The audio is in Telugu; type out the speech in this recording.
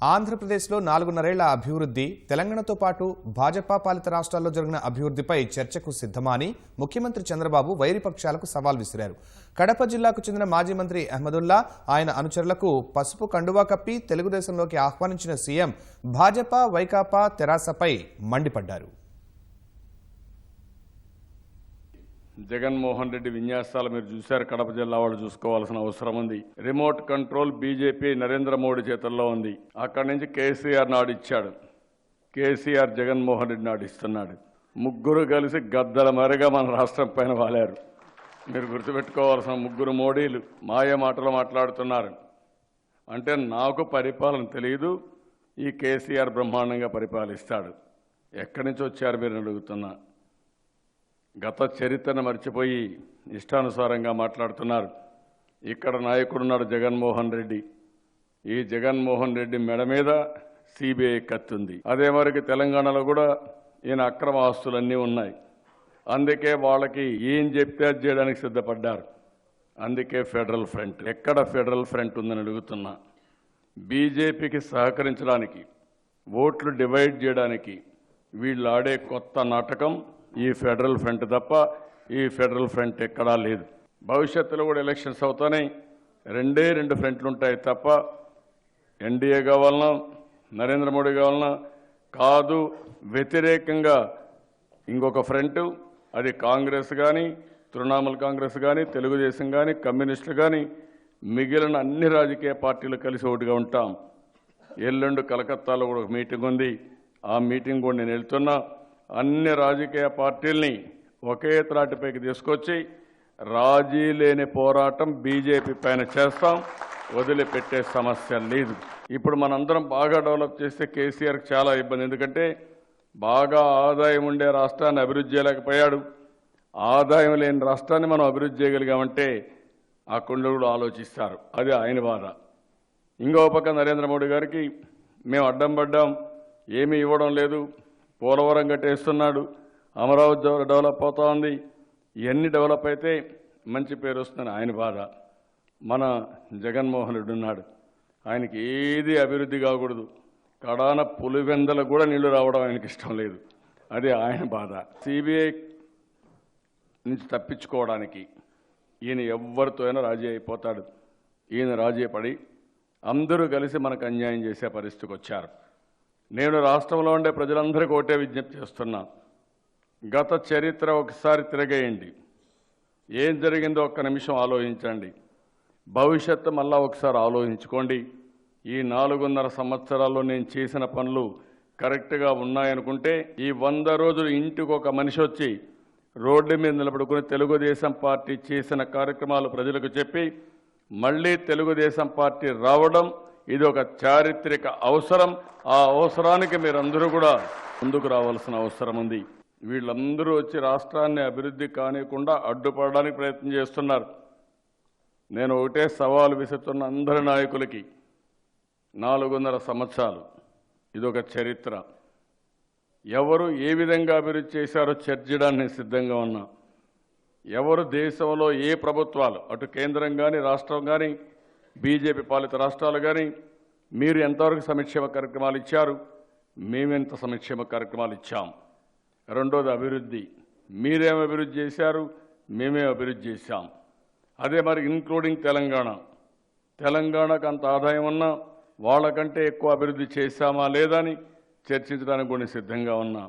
ఆంధ్రప్రదేశ్లో 4.5 ఏళ్ల అభివృద్ధి, తెలంగాణతో పాటు భాజపా పాలిత రాష్ట్రాల్లో జరిగిన అభివృద్ధిపై చర్చకు సిద్ధమా అని ముఖ్యమంత్రి చంద్రబాబు వైరిపక్షాలకు సవాల్ విసిరారు. కడప జిల్లాకు చెందిన మాజీ మంత్రి అహ్మదుల్లా, ఆయన అనుచరులకు పసుపు కండువా కప్పి తెలుగుదేశంలోకి ఆహ్వానించిన సీఎం భాజపా, వైకాపా, తెరాసపై మండిపడ్డారు. జగన్మోహన్ రెడ్డి విన్యాసాలు మీరు చూశారు. కడప జిల్లా వాళ్ళు చూసుకోవాల్సిన అవసరం ఉంది. Remote control BJP Narendra Modi చేతుల్లో ఉంది. అక్కడి నుంచి కేసీఆర్ నాడిచ్చాడు. కేసీఆర్ జగన్మోహన్ రెడ్డి నాడిస్తున్నాడు. ముగ్గురు కలిసి గద్దల మరిగా మన రాష్ట్రం పైన వాలారు. మీరు గుర్తుపెట్టుకోవాల్సిన ముగ్గురు మోడీలు మాయ మాటలు మాట్లాడుతున్నారు. అంటే నాకు పరిపాలన తెలియదు, ఈ కేసీఆర్ బ్రహ్మాండంగా పరిపాలిస్తాడు. ఎక్కడి నుంచి వచ్చారు మీరు అడుగుతున్నా. గత చరిత్రను మర్చిపోయి ఇష్టానుసారంగా మాట్లాడుతున్నారు. ఇక్కడ నాయకుడున్నాడు జగన్మోహన్ రెడ్డి. ఈ జగన్మోహన్ రెడ్డి మెడ మీద సిబిఐ కత్తుంది. అదే మరికి తెలంగాణలో కూడా ఈయన అక్రమ ఆస్తులన్నీ ఉన్నాయి. అందుకే వాళ్ళకి ఏం చెప్తే అది చేయడానికి సిద్ధపడ్డారు. అందుకే ఫెడరల్ ఫ్రంట్. ఎక్కడ ఫెడరల్ ఫ్రంట్ ఉందని అడుగుతున్నా. బీజేపీకి సహకరించడానికి, ఓట్లు డివైడ్ చేయడానికి వీళ్ళు ఆడే కొత్త నాటకం ఈ ఫెడరల్ ఫ్రంట్ తప్ప ఈ ఫెడరల్ ఫ్రంట్ ఎక్కడా లేదు. భవిష్యత్తులో కూడా ఎలక్షన్స్ అవుతాయి. రెండు ఫ్రంట్లు ఉంటాయి తప్ప ఎన్డీఏ కావాలన్నా, నరేంద్ర మోడీ కావాలన్నా కాదు. వ్యతిరేకంగా ఇంకొక ఫ్రంట్, అది కాంగ్రెస్ కానీ, తృణమూల్ కాంగ్రెస్ కానీ, తెలుగుదేశం కానీ, కమ్యూనిస్టులు కానీ, మిగిలిన అన్ని రాజకీయ పార్టీలు కలిసి ఒకటిగా ఉంటాం. ఎల్లుండి కలకత్తాలో కూడా ఒక మీటింగ్ ఉంది. ఆ మీటింగ్ కూడా నేను వెళ్తున్నా. అన్ని రాజకీయ పార్టీల్ని ఒకే త్రాటిపైకి తీసుకొచ్చి రాజీ లేని పోరాటం బీజేపీ పైన చేస్తాం. వదిలిపెట్టే సమస్య లేదు. ఇప్పుడు మనందరం బాగా డెవలప్ చేస్తే కేసీఆర్కి చాలా ఇబ్బంది. ఎందుకంటే బాగా ఆదాయం ఉండే రాష్ట్రాన్ని అభివృద్ధి చేయలేకపోయాడు. ఆదాయం లేని రాష్ట్రాన్ని మనం అభివృద్ధి చేయగలిగామంటే ఆ కొండలు ఆలోచిస్తారు. అది ఆయన బాధ. ఇంకో పక్క నరేంద్ర మోడీ గారికి మేము అడ్డం పడ్డాం, ఏమీ ఇవ్వడం లేదు, పోలవరం కట్టేస్తున్నాడు, అమరావతి డెవలప్ అవుతా ఉంది. ఇవన్నీ డెవలప్ అయితే మంచి పేరు వస్తుందని ఆయన బాధ. మన జగన్మోహన్ రెడ్డి ఉన్నాడు, ఆయనకి ఏది అభివృద్ధి కాకూడదు. కడాన పులివెందలకు కూడా నీళ్లు రావడం ఆయనకి ఇష్టం లేదు. అదే ఆయన బాధ. సిబిఐ నుంచి తప్పించుకోవడానికి ఈయన ఎవరితో అయినా రాజీ అయిపోతాడు. ఈయన రాజీ పడి అందరూ కలిసి మనకు అన్యాయం చేసే పరిస్థితికి వచ్చారు. నేను రాష్ట్రంలో ఉండే ప్రజలందరికీ ఒకటే విజ్ఞప్తి చేస్తున్నా. గత చరిత్ర ఒకసారి తిరగేయండి. ఏం జరిగిందో ఒక్క నిమిషం ఆలోచించండి. భవిష్యత్తు మళ్ళా ఒకసారి ఆలోచించుకోండి. ఈ 4.5 సంవత్సరాల్లో నేను చేసిన పనులు కరెక్ట్గా ఉన్నాయనుకుంటే ఈ 100 రోజులు ఇంటికి ఒక మనిషి వచ్చి రోడ్డు మీద నిలబడుకుని తెలుగుదేశం పార్టీ చేసిన కార్యక్రమాలు ప్రజలకు చెప్పి మళ్ళీ తెలుగుదేశం పార్టీ రావడం ఇది ఒక చారిత్రక అవసరం. ఆ అవసరానికి మీరందరూ కూడా ముందుకు రావాల్సిన అవసరం ఉంది. వీళ్ళందరూ వచ్చి రాష్ట్రాన్ని అభివృద్ధి కానికుండా అడ్డుపడడానికి ప్రయత్నం చేస్తున్నారు. నేను ఒకటే సవాలు విసురుతున్న అందరి నాయకులకి, 4.5 సంవత్సరాలు ఇదొక చరిత్ర. ఎవరు ఏ విధంగా అభివృద్ధి చేశారో చర్చించడానికి నేను సిద్ధంగా ఉన్నా. ఎవరు దేశంలో ఏ ప్రభుత్వాలు, అటు కేంద్రం కానీ, రాష్ట్రం కానీ, బీజేపీ పాలిత రాష్ట్రాలు కానీ మీరు ఎంతవరకు సంక్షేమ కార్యక్రమాలు ఇచ్చారు, మేమెంత సంక్షేమ కార్యక్రమాలు ఇచ్చాం. రెండోది అభివృద్ధి. మీరేం అభివృద్ధి చేశారు, మేమేం అభివృద్ధి చేశాం. అదే మరి ఇన్క్లూడింగ్ తెలంగాణకు అంత ఆదాయం ఉన్నా వాళ్ళకంటే ఎక్కువ అభివృద్ధి చేశామా లేదా అని చర్చించడానికి కూడా సిద్ధంగా ఉన్నా.